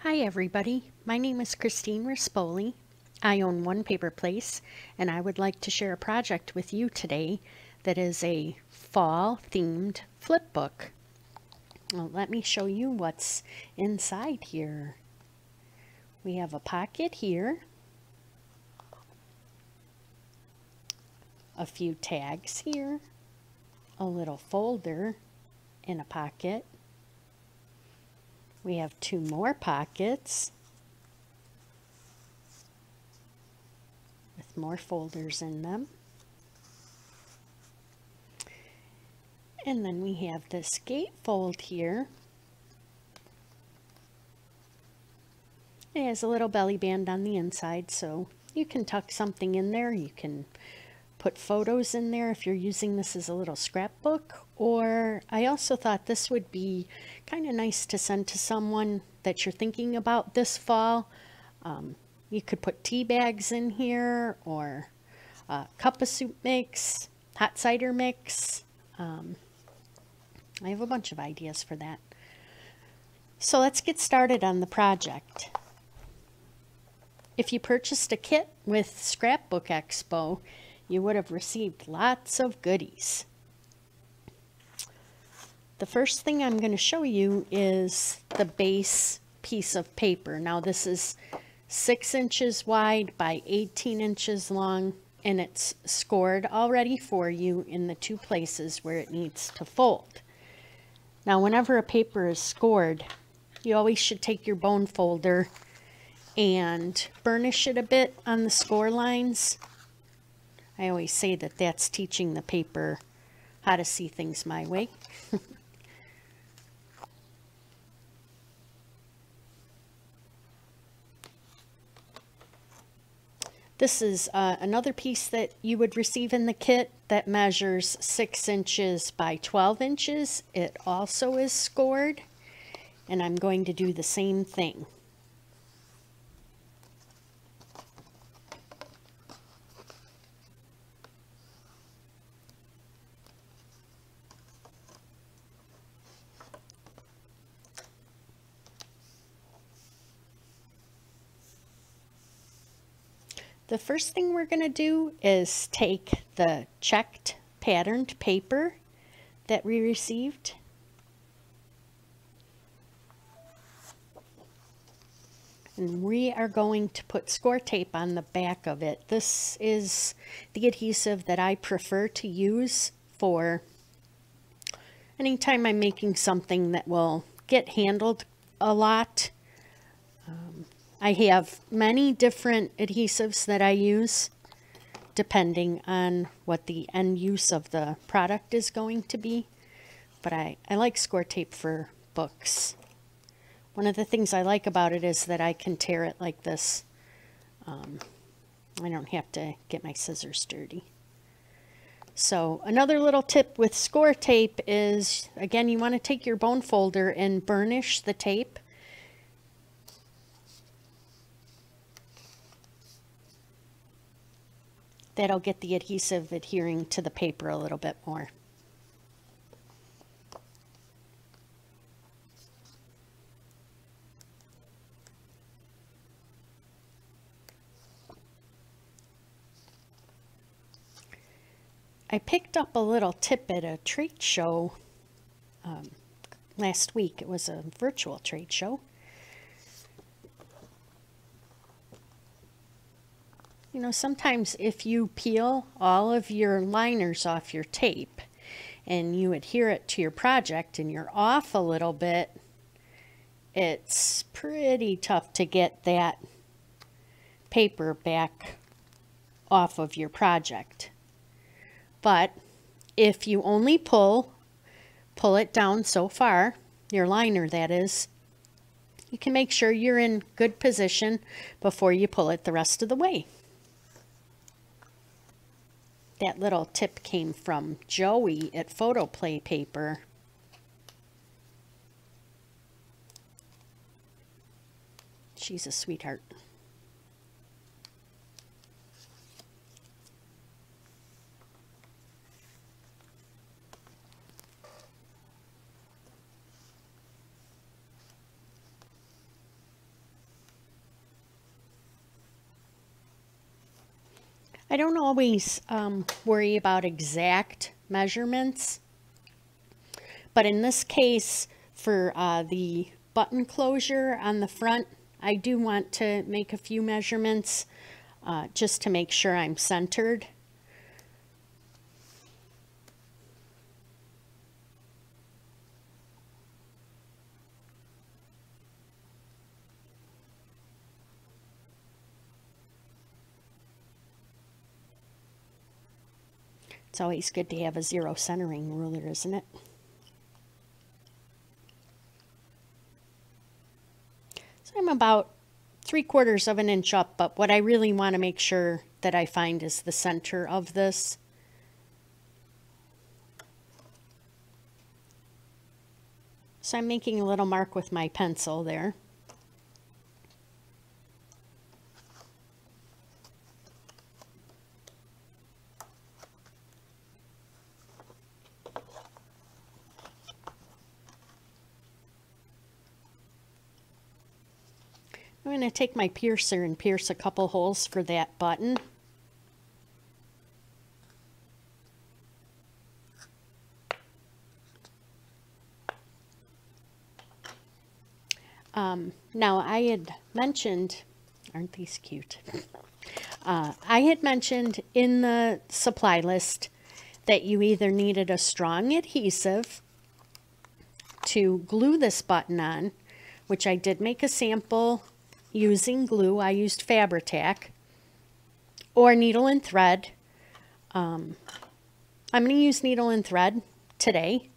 Hi everybody, my name is Christine Rispoli. I own One Paper Place and I would like to share a project with you today that is a fall themed flip book. Well, let me show you what's inside here. We have a pocket here, a few tags here, a little folder in a pocket. We have two more pockets with more folders in them. And then we have this gatefold here. It has a little belly band on the inside, so you can tuck something in there. You can put photos in there if you're using this as a little scrapbook, or I also thought this would be kind of nice to send to someone that you're thinking about this fall. You could put tea bags in here, or a cup of soup mix, hot cider mix. I have a bunch of ideas for that. So let's get started on the project. If you purchased a kit with Scrapbook Expo, you would have received lots of goodies. The first thing I'm going to show you is the base piece of paper. Now this is 6 inches wide by 18 inches long, and it's scored already for you in the two places where it needs to fold. Now whenever a paper is scored, you always should take your bone folder and burnish it a bit on the score lines. I always say that that's teaching the paper how to see things my way. This is another piece that you would receive in the kit that measures 6 inches by 12 inches. It also is scored, and I'm going to do the same thing. The first thing we're going to do is take the checked patterned paper that we received. And we are going to put score tape on the back of it. This is the adhesive that I prefer to use for anytime I'm making something that will get handled a lot. I have many different adhesives that I use depending on what the end use of the product is going to be, but I like score tape for books. One of the things I like about it is that I can tear it like this. I don't have to get my scissors dirty. So another little tip with score tape is, again, you want to take your bone folder and burnish the tape. That'll get the adhesive adhering to the paper a little bit more. I picked up a little tip at a trade show last week. It was a virtual trade show. You know, sometimes if you peel all of your liners off your tape and you adhere it to your project and you're off a little bit, it's pretty tough to get that paper back off of your project. But if you only pull it down so far, your liner that is, you can make sure you're in good position before you pull it the rest of the way. That little tip came from Joey at Photo Play Paper. She's a sweetheart. I don't always worry about exact measurements, but in this case, for the button closure on the front, I do want to make a few measurements just to make sure I'm centered. It's always good to have a zero centering ruler, isn't it? So I'm about 3/4 of an inch up, but what I really want to make sure that I find is the center of this. So I'm making a little mark with my pencil there. I'm going to take my piercer and pierce a couple holes for that button. Now I had mentioned, aren't these cute? I had mentioned in the supply list that you either needed a strong adhesive to glue this button on, which I did make a sample using glue. I used Fabri-Tac, or needle and thread. I'm going to use needle and thread today.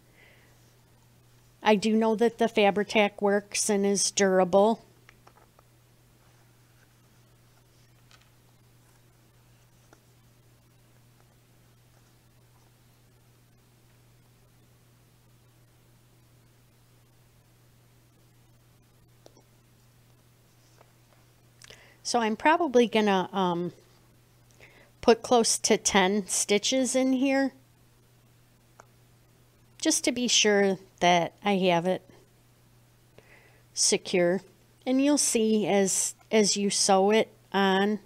I do know that the Fabri-Tac works and is durable. So I'm probably going to put close to 10 stitches in here, just to be sure that I have it secure. And you'll see as you sew it on,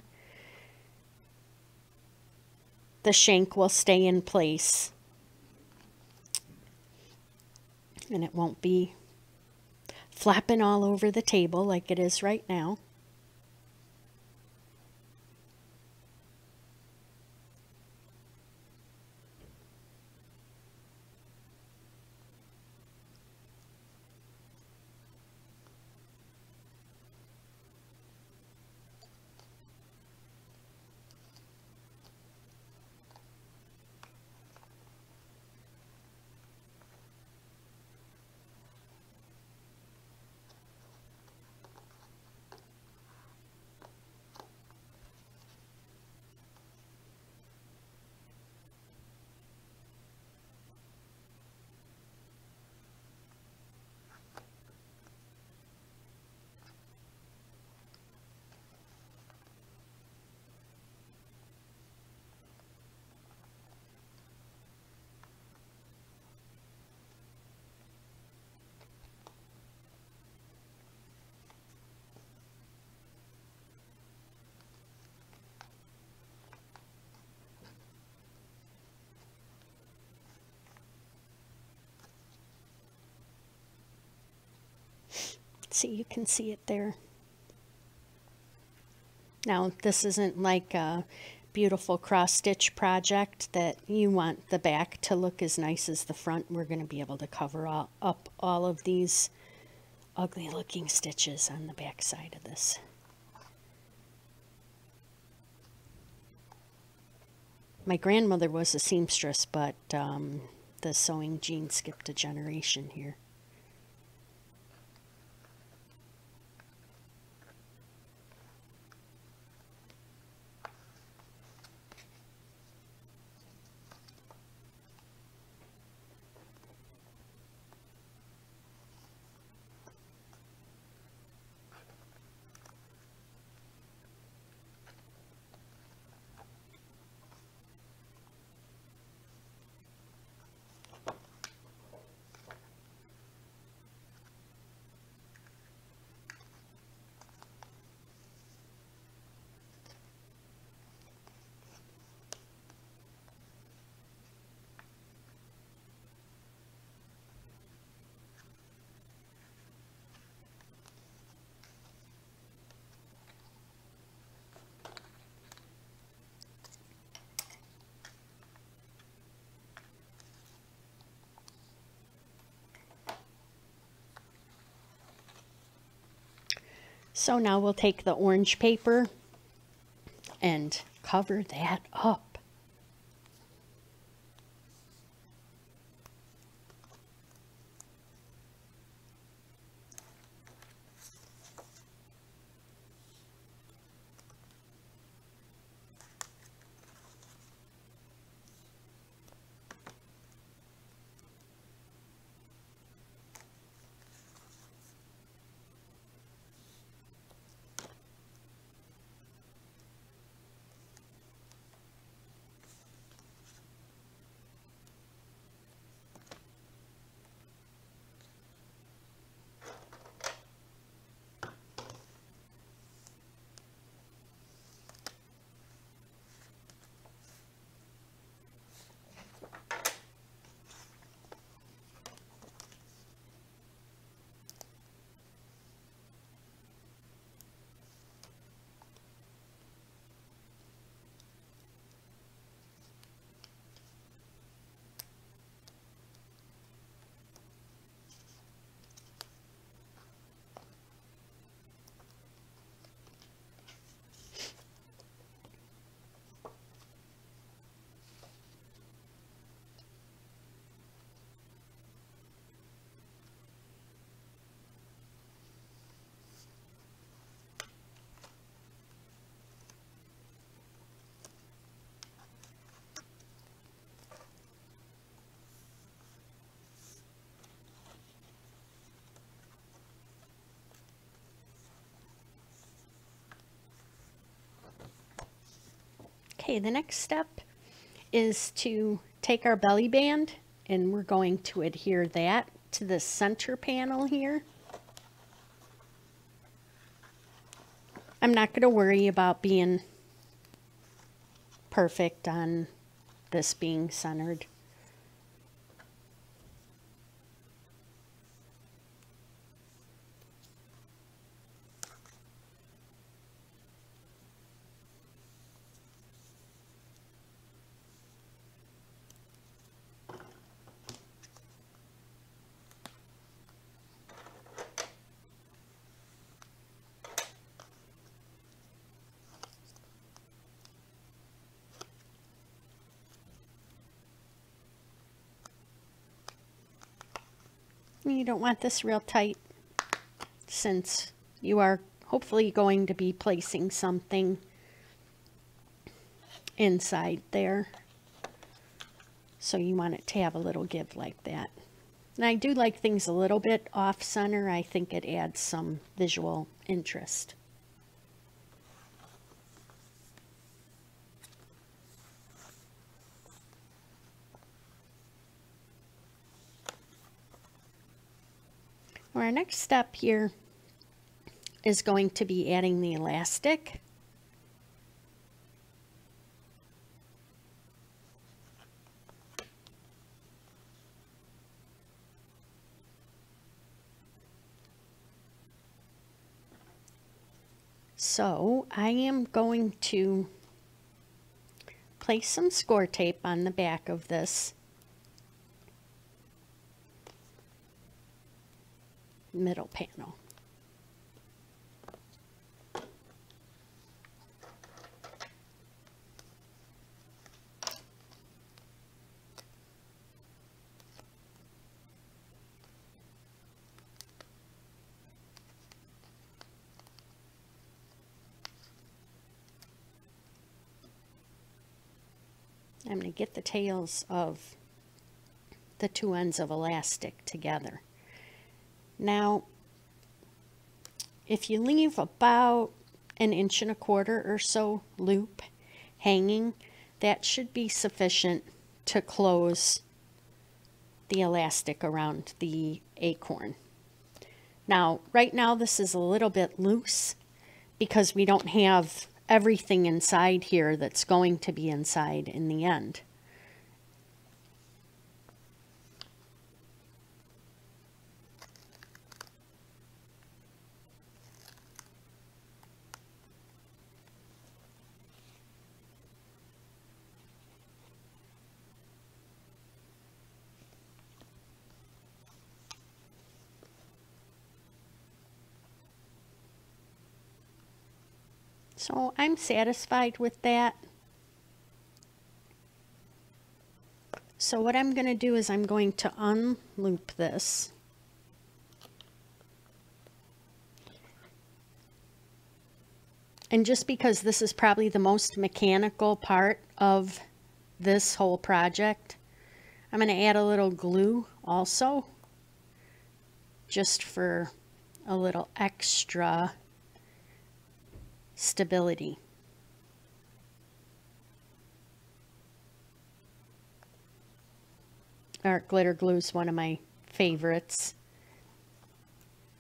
the shank will stay in place and it won't be flapping all over the table like it is right now. See, you can see it there. Now, this isn't like a beautiful cross-stitch project that you want the back to look as nice as the front. We're going to be able to cover up all of these ugly-looking stitches on the back side of this. My grandmother was a seamstress, but the sewing gene skipped a generation here. So now we'll take the orange paper and cover that up. Okay, the next step is to take our belly band and we're going to adhere that to the center panel here. I'm not going to worry about being perfect on this being centered. You don't want this real tight since you are hopefully going to be placing something inside there. So you want it to have a little give like that. And I do like things a little bit off center. I think it adds some visual interest. Our next step here is going to be adding the elastic. So I am going to place some score tape on the back of this middle panel. I'm going to get the tails of the two ends of elastic together. Now, if you leave about 1.25 inches or so loop hanging, that should be sufficient to close the elastic around the acorn. Now, right now this is a little bit loose because we don't have everything inside here that's going to be inside in the end. So I'm satisfied with that. So what I'm going to do is I'm going to unloop this. And just because this is probably the most mechanical part of this whole project, I'm going to add a little glue also, just for a little extra stability. Art glitter glue is one of my favorites.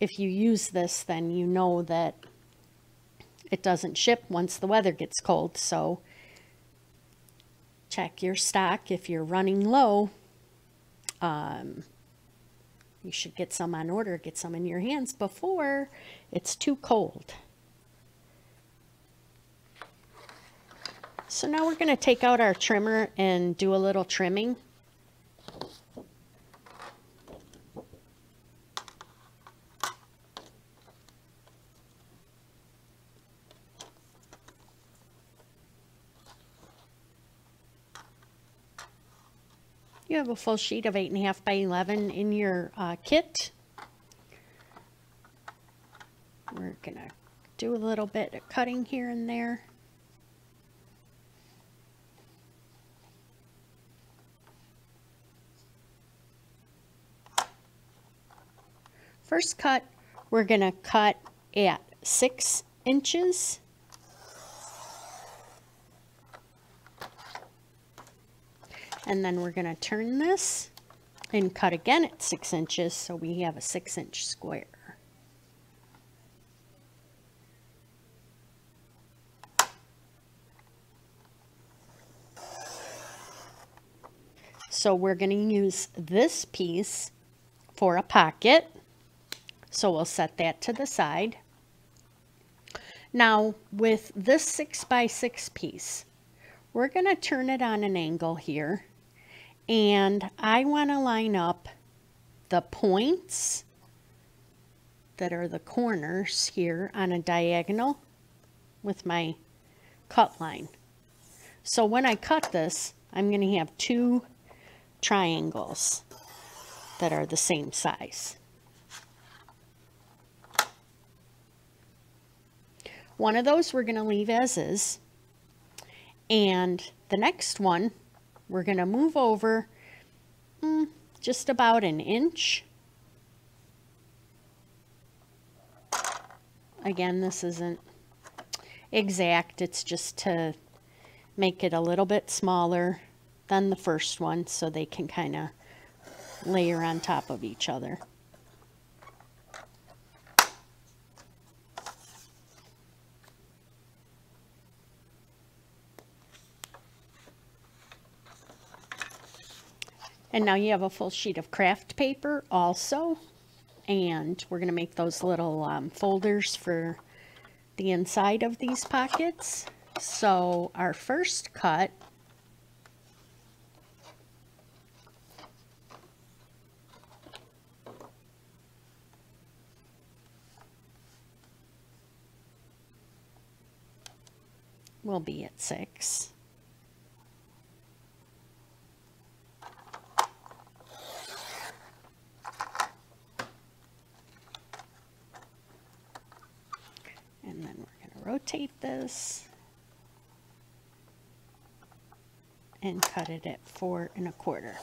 If you use this, then you know that it doesn't ship once the weather gets cold, so check your stock. If you're running low, you should get some on order, get some in your hands before it's too cold. So now we're going to take out our trimmer and do a little trimming. You have a full sheet of 8.5 by 11 in your kit. We're going to do a little bit of cutting here and there. First cut, we're going to cut at 6 inches. And then we're going to turn this and cut again at 6 inches, so we have a 6-inch square. So we're going to use this piece for a pocket. So we'll set that to the side. Now with this 6 by 6 piece, we're going to turn it on an angle here. And I want to line up the points that are the corners here on a diagonal with my cut line. So when I cut this, I'm going to have 2 triangles that are the same size. One of those we're going to leave as is, and the next one we're going to move over just about an inch. Again, this isn't exact, it's just to make it a little bit smaller than the first one so they can kind of layer on top of each other. And now you have a full sheet of craft paper also, and we're going to make those little folders for the inside of these pockets. So our first cut will be at 6. And then we're going to rotate this and cut it at 4 1/4.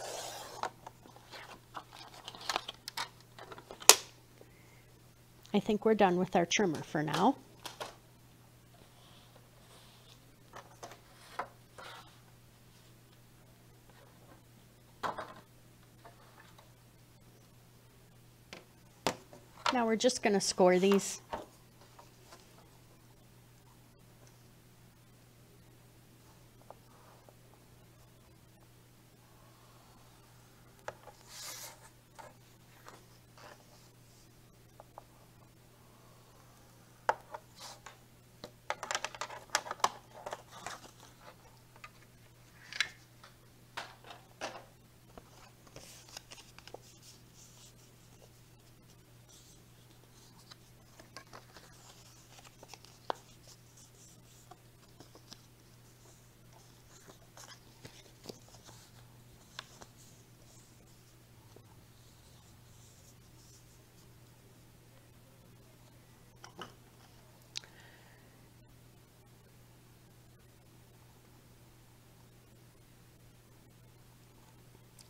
I think we're done with our trimmer for now. Now we're just going to score these.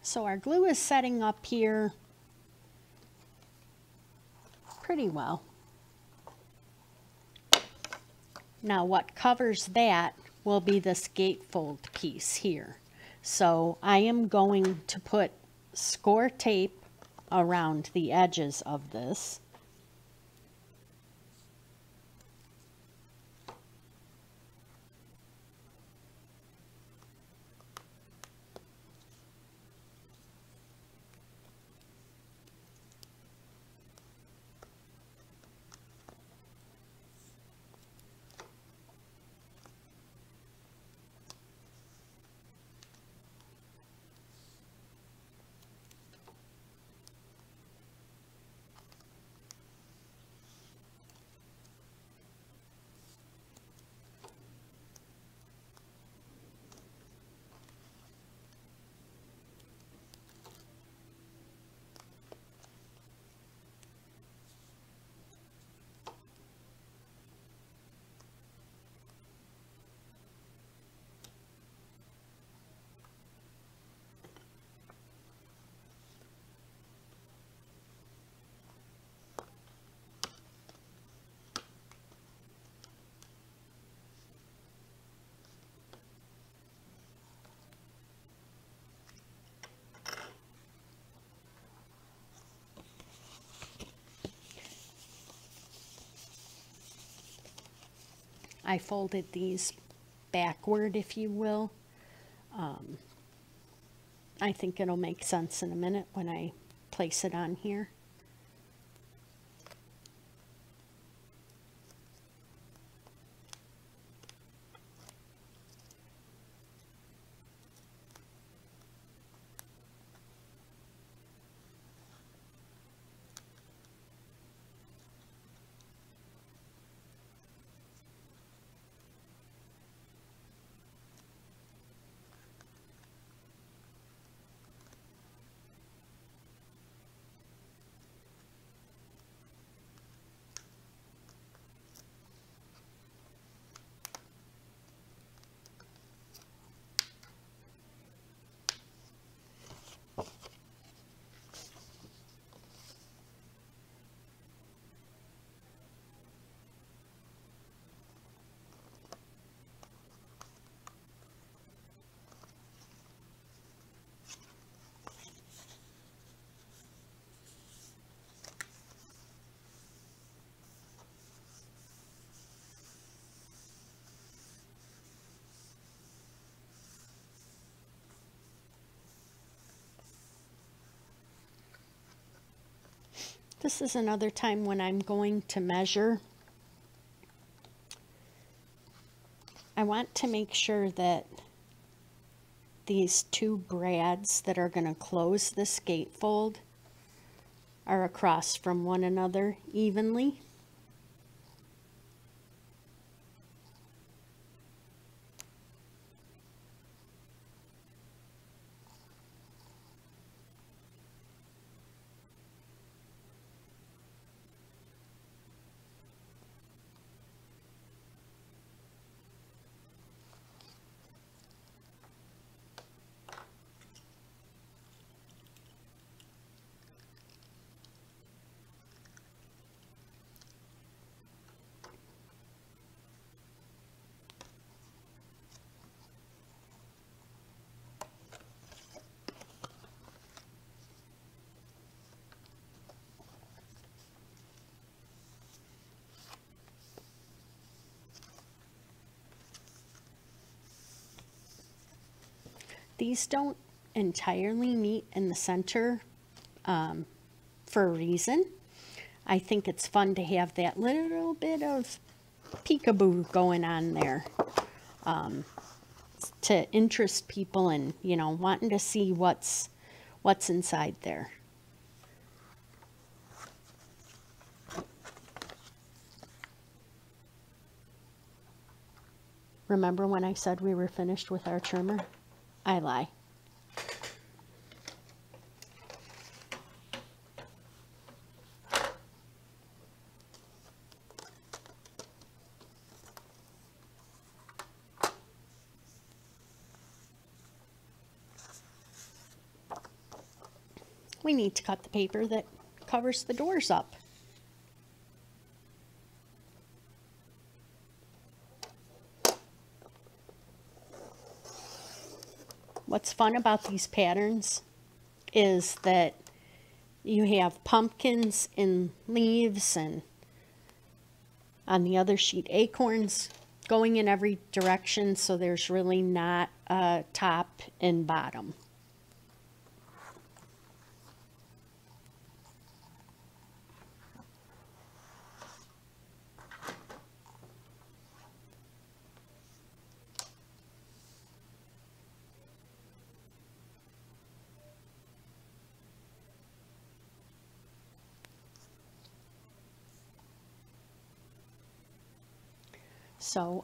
So our glue is setting up here pretty well. Now what covers that will be this gatefold piece here. So I am going to put score tape around the edges of this. I folded these backward, if you will. I think it'll make sense in a minute when I place it on here. This is another time when I'm going to measure. I want to make sure that these two brads that are going to close this gatefold are across from one another evenly. These don't entirely meet in the center for a reason. I think it's fun to have that little bit of peekaboo going on there to interest people in, you know, wanting to see what's inside there. Remember when I said we were finished with our trimmer? I lie. we need to cut the paper that covers the doors up. What's fun about these patterns is that you have pumpkins and leaves, and on the other sheet acorns going in every direction, so there's really not a top and bottom. So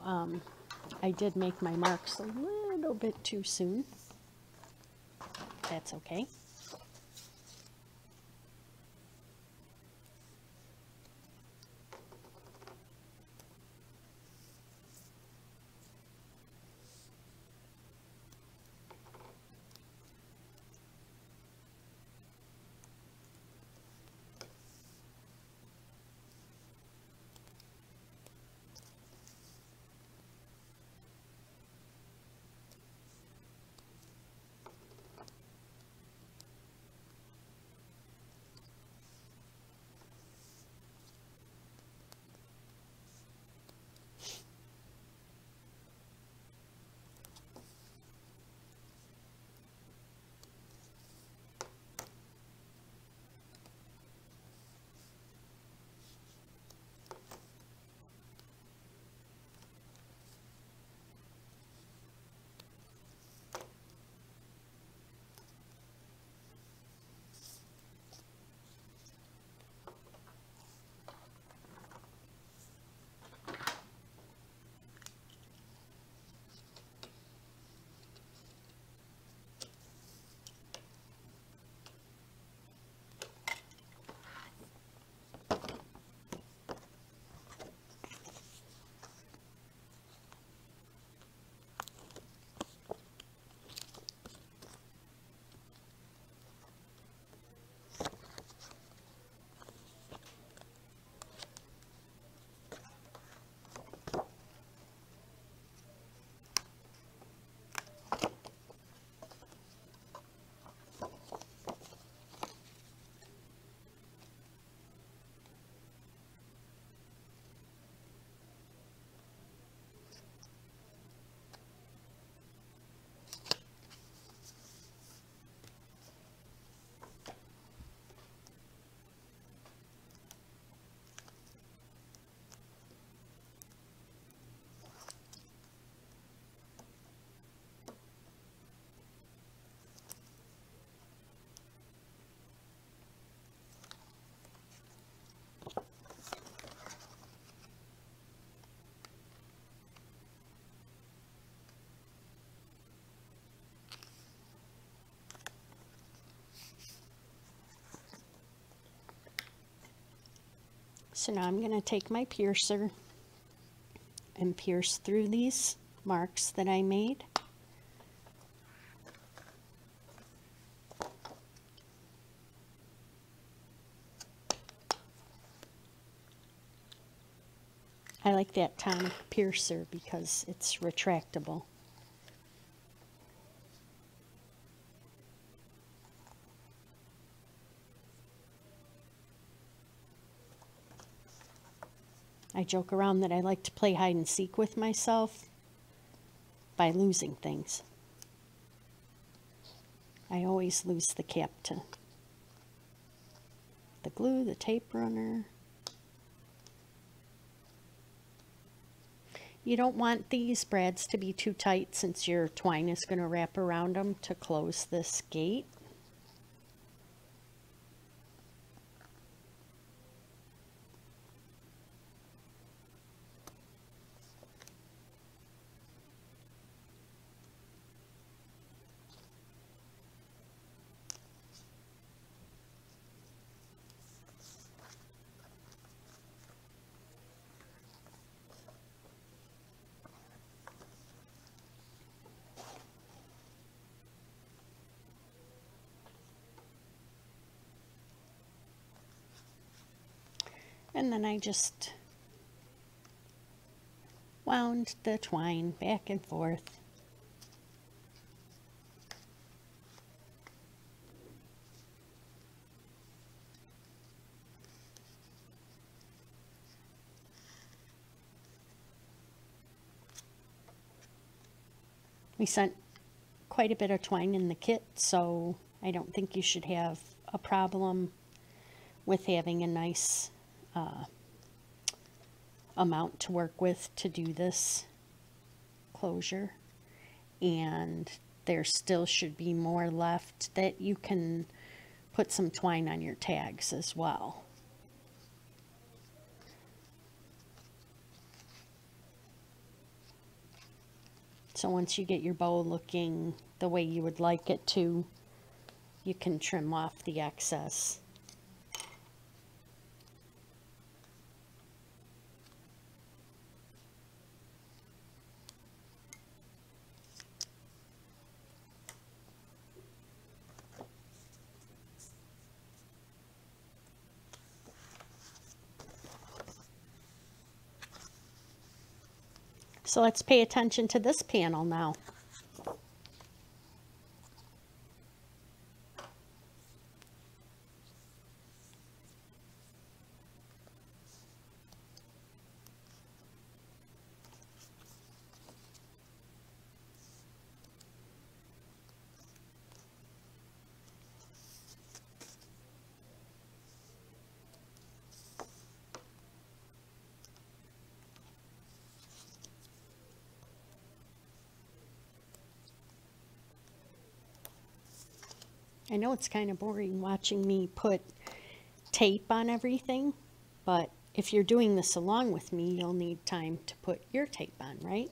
I did make my marks a little bit too soon. That's okay. So now I'm going to take my piercer and pierce through these marks that I made. I like that tonic piercer because it's retractable. I joke around that I like to play hide and seek with myself by losing things. I always lose the cap to the glue, the tape runner. You don't want these brads to be too tight since your twine is going to wrap around them to close this gate. And then I just wound the twine back and forth. We sent quite a bit of twine in the kit, so I don't think you should have a problem with having a nice amount to work with to do this closure. And there still should be more left that you can put some twine on your tags as well. So once you get your bow looking the way you would like it to, you can trim off the excess. So let's pay attention to this panel now. I know it's kind of boring watching me put tape on everything, but if you're doing this along with me, you'll need time to put your tape on, right?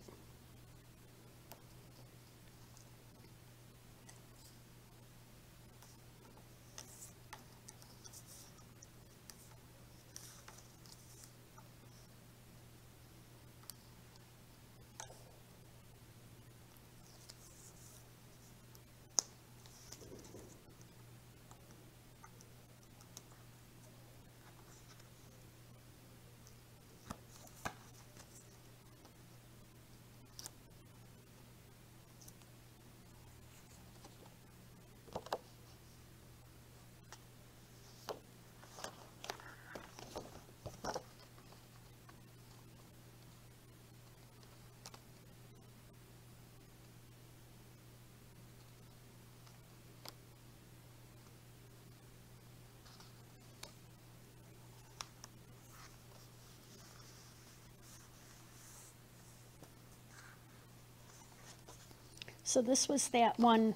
So this was that one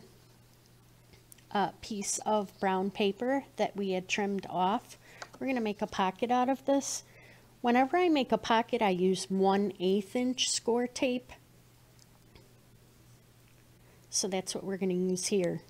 piece of brown paper that we had trimmed off. We're going to make a pocket out of this. Whenever I make a pocket, I use 1/8 inch score tape. So that's what we're going to use here.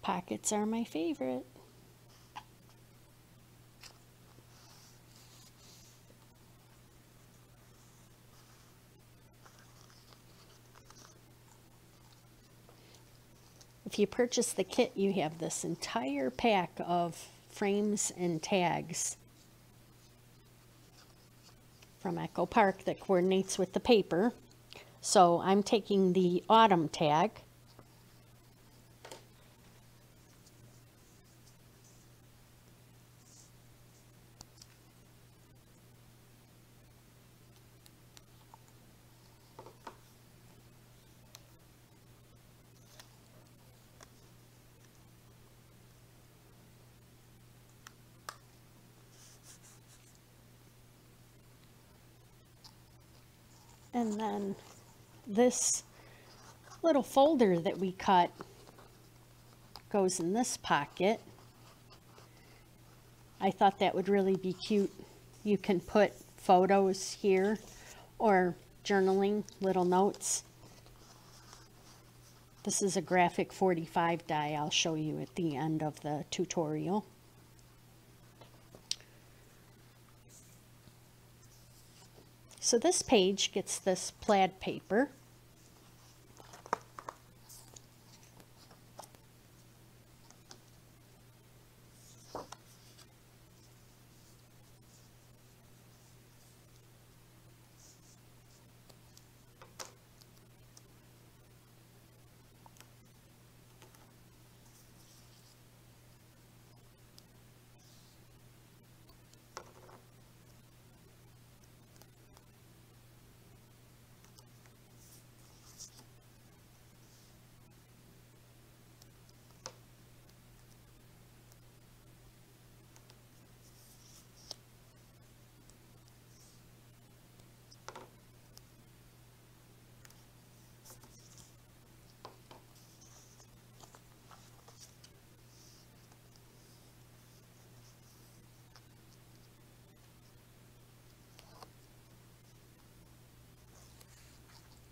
Pockets are my favorite. If you purchase the kit, you have this entire pack of frames and tags from Echo Park that coordinates with the paper. So I'm taking the autumn tag. And then this little folder that we cut goes in this pocket. I thought that would really be cute. You can put photos here or journaling, little notes. This is a graphic 45 die. I'll show you at the end of the tutorial. So this page gets this plaid paper.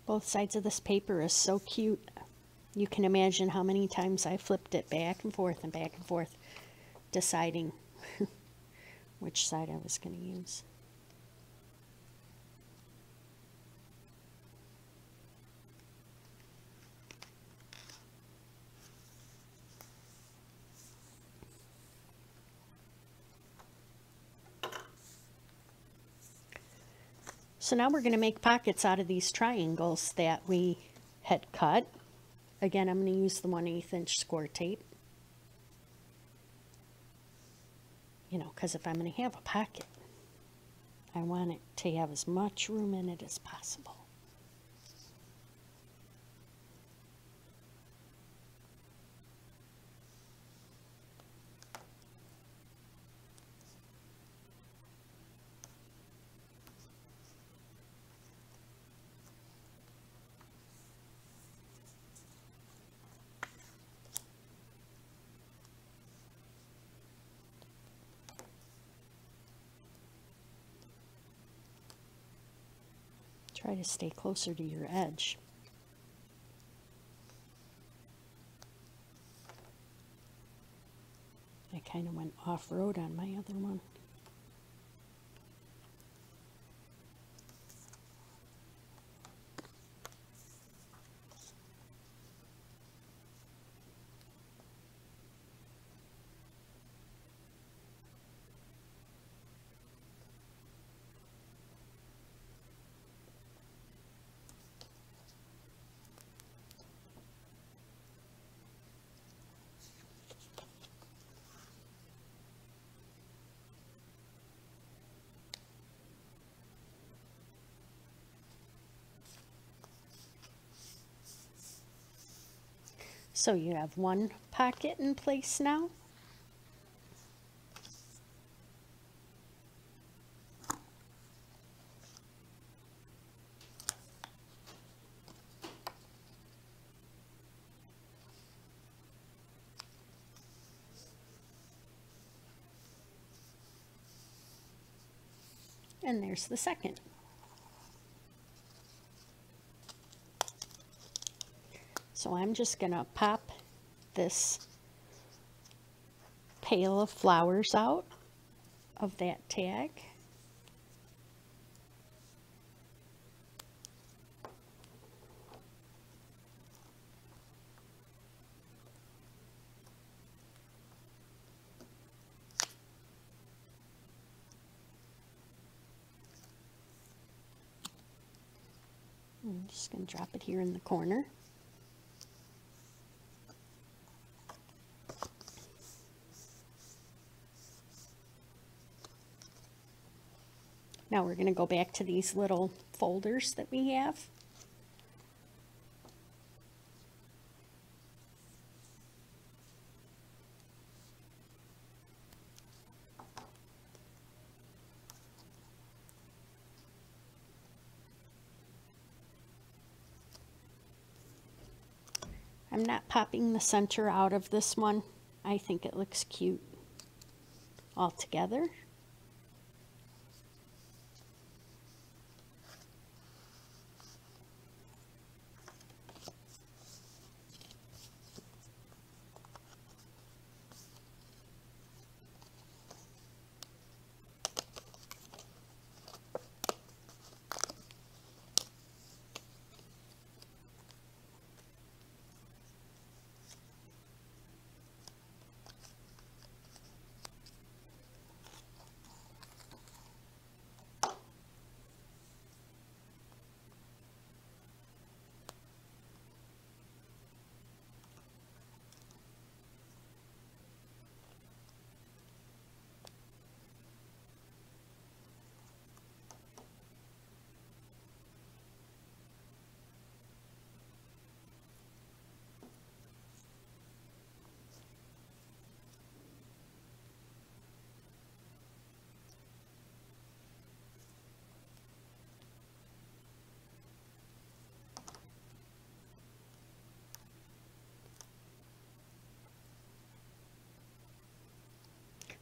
Both sides of this paper is so cute. You can imagine how many times I flipped it back and forth, deciding which side I was going to use. So now we're going to make pockets out of these triangles that we had cut. Again, I'm going to use the 1/8 inch score tape. You know, because if I'm going to have a pocket, I want it to have as much room in it as possible. Try to stay closer to your edge. I kind of went off-road on my other one. So you have one pocket in place now. And there's the second. So I'm just going to pop this pail of flowers out of that tag. I'm just going to drop it here in the corner. Now we're going to go back to these little folders that we have. I'm not popping the center out of this one. I think it looks cute all together.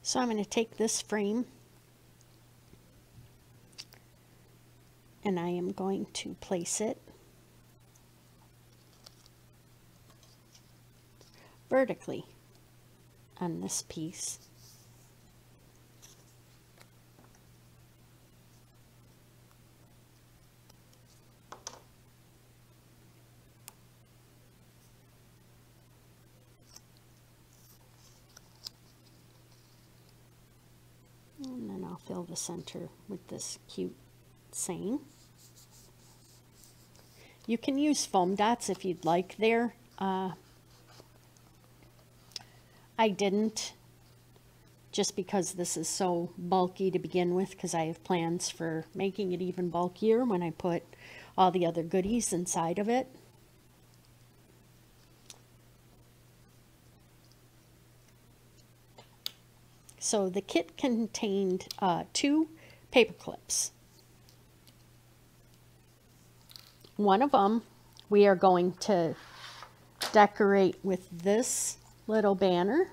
So I'm going to take this frame and I am going to place it vertically on this piece. And then I'll fill the center with this cute saying. You can use foam dots if you'd like there. I didn't, just because this is so bulky to begin with, because I have plans for making it even bulkier when I put all the other goodies inside of it. So the kit contained 2 paper clips. One of them we are going to decorate with this little banner.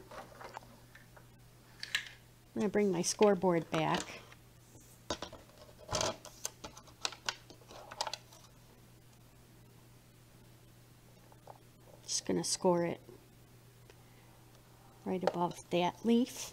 I'm going to bring my scoreboard back. Just going to score it right above that leaf.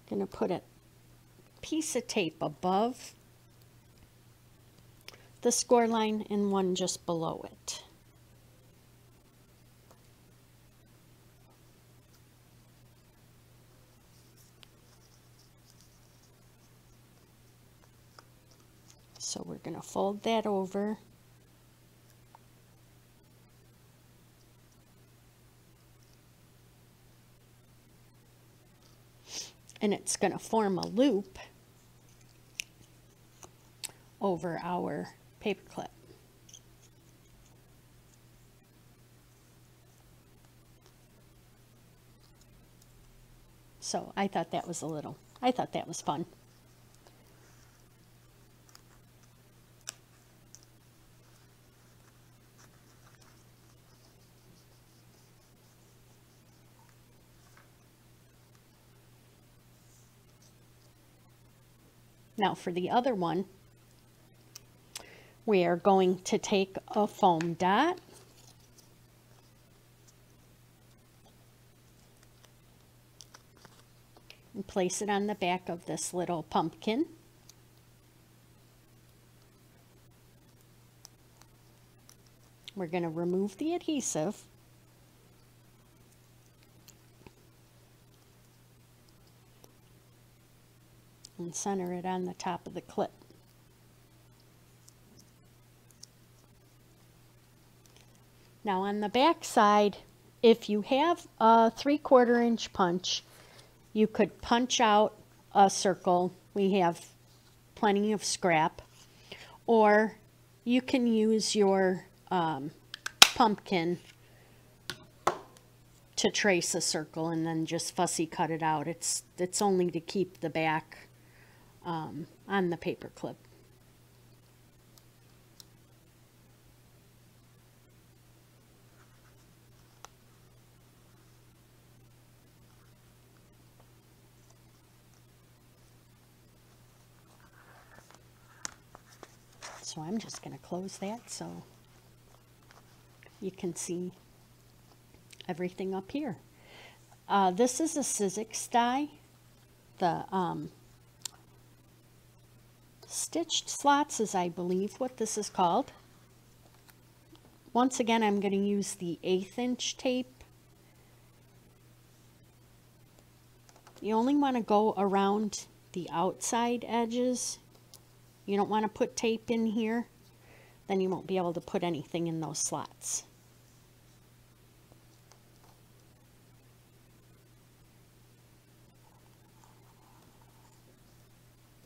Going to put a piece of tape above the score line and one just below it. So we're going to fold that over. And it's going to form a loop over our paper clip. So I thought that was fun. Now for the other one, we are going to take a foam dot and place it on the back of this little pumpkin. We're going to remove the adhesive and center it on the top of the clip. Now on the back side, if you have a 3/4 inch punch, you could punch out a circle. We have plenty of scrap. Or you can use your pumpkin to trace a circle and then just fussy cut it out. It's only to keep the back on the paper clip. So I'm just going to close that so you can see everything up here. This is a Sizzix die. The stitched slots is, I believe, what this is called. Once again, I'm going to use the 1/8 inch tape. You only want to go around the outside edges. You don't want to put tape in here, then you won't be able to put anything in those slots.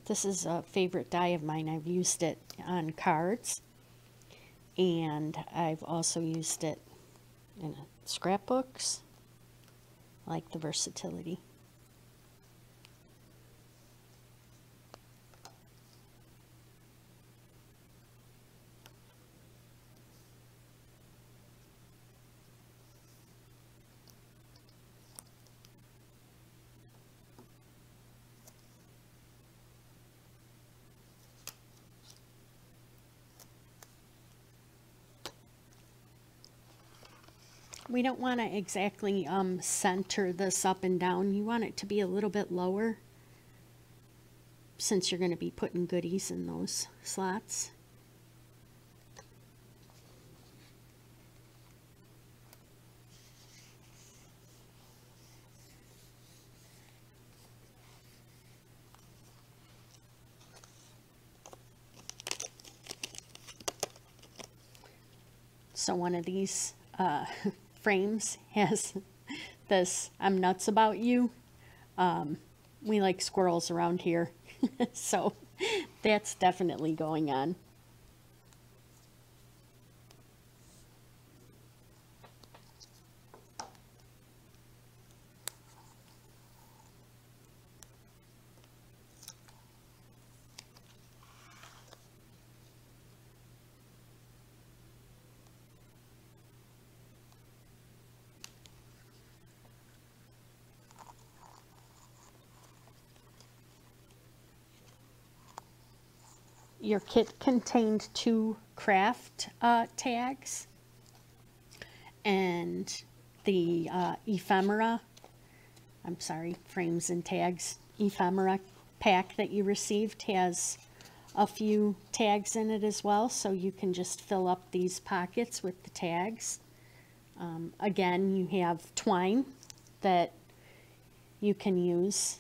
This is a favorite die of mine. I've used it on cards, and I've also used it in scrapbooks. I like the versatility. We don't want to exactly center this up and down. You want it to be a little bit lower since you're going to be putting goodies in those slots. So one of these frames has this "I'm nuts about you." We like squirrels around here, so that's definitely going on. Your kit contained 2 craft tags and the frames and tags ephemera pack that you received has a few tags in it as well, so you can just fill up these pockets with the tags. Again, you have twine that you can use.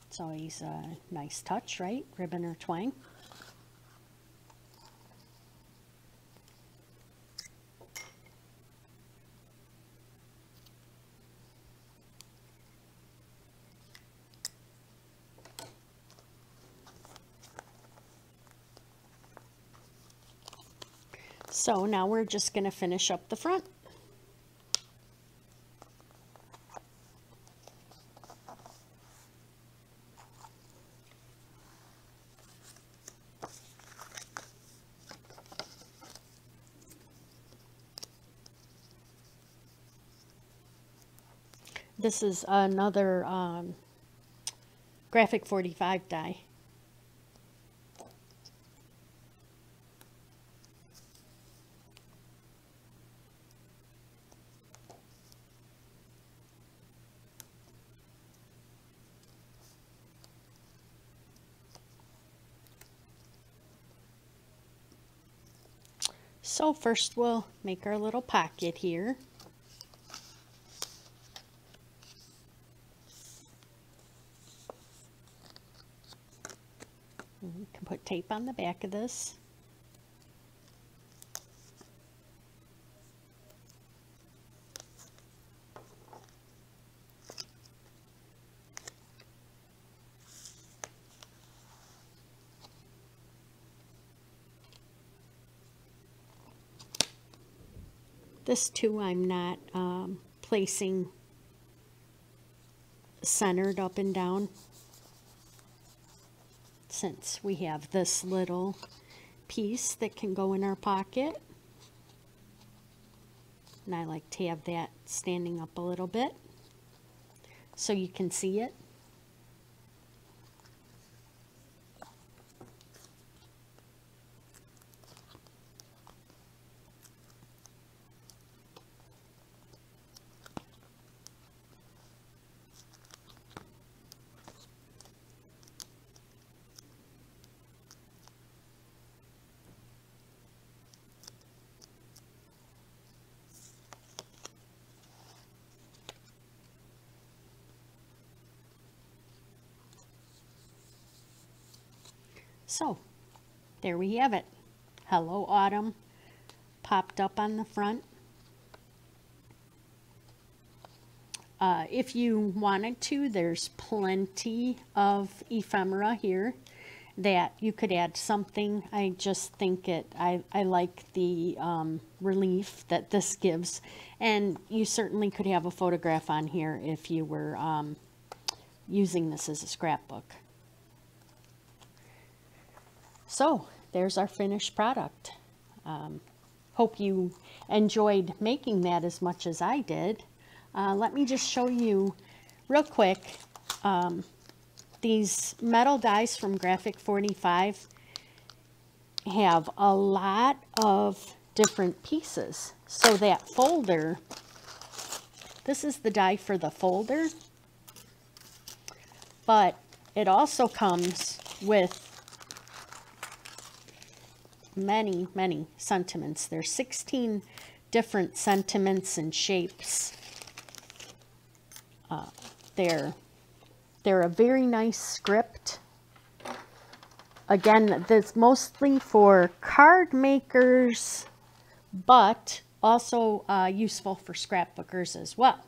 It's always a nice touch, right? Ribbon or twine. So now we're just going to finish up the front. This is another graphic 45 die. So first we'll make our little pocket here. You can put tape on the back of this. This too I'm not placing centered up and down, since we have this little piece that can go in our pocket. And I like to have that standing up a little bit so you can see it. So, there we have it. Hello Autumn popped up on the front. If you wanted to, there's plenty of ephemera here that you could add something. I just think I like the relief that this gives. And you certainly could have a photograph on here if you were using this as a scrapbook. So, there's our finished product. Hope you enjoyed making that as much as I did. Let me just show you real quick. These metal dies from Graphic 45 have a lot of different pieces. So that folder, this is the die for the folder, but it also comes with many sentiments. There's 16 different sentiments and shapes. They're a very nice script. Again, that's mostly for card makers, but also useful for scrapbookers as well.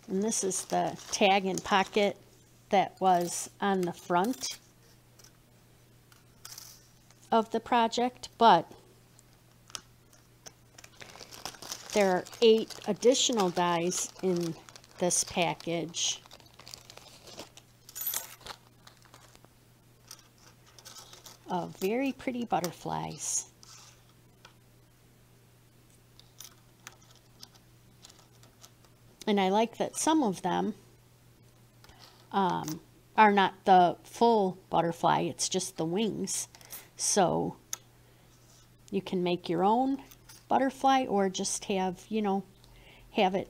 And this is the tag and pocket that was on the front of the project, but there are 8 additional dies in this package. Of very pretty butterflies. And I like that some of them are not the full butterfly, it's just the wings. So you can make your own butterfly or just have, you know, have it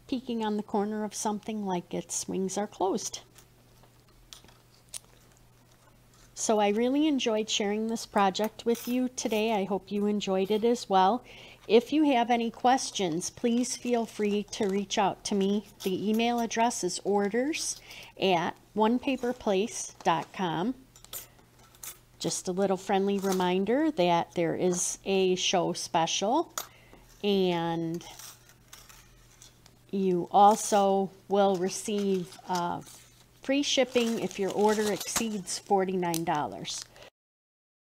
peeking on the corner of something like its wings are closed. So I really enjoyed sharing this project with you today. I hope you enjoyed it as well. If you have any questions, please feel free to reach out to me. The email address is orders@onepaperplace.com. Just a little friendly reminder that there is a show special, and you also will receive free shipping if your order exceeds $49.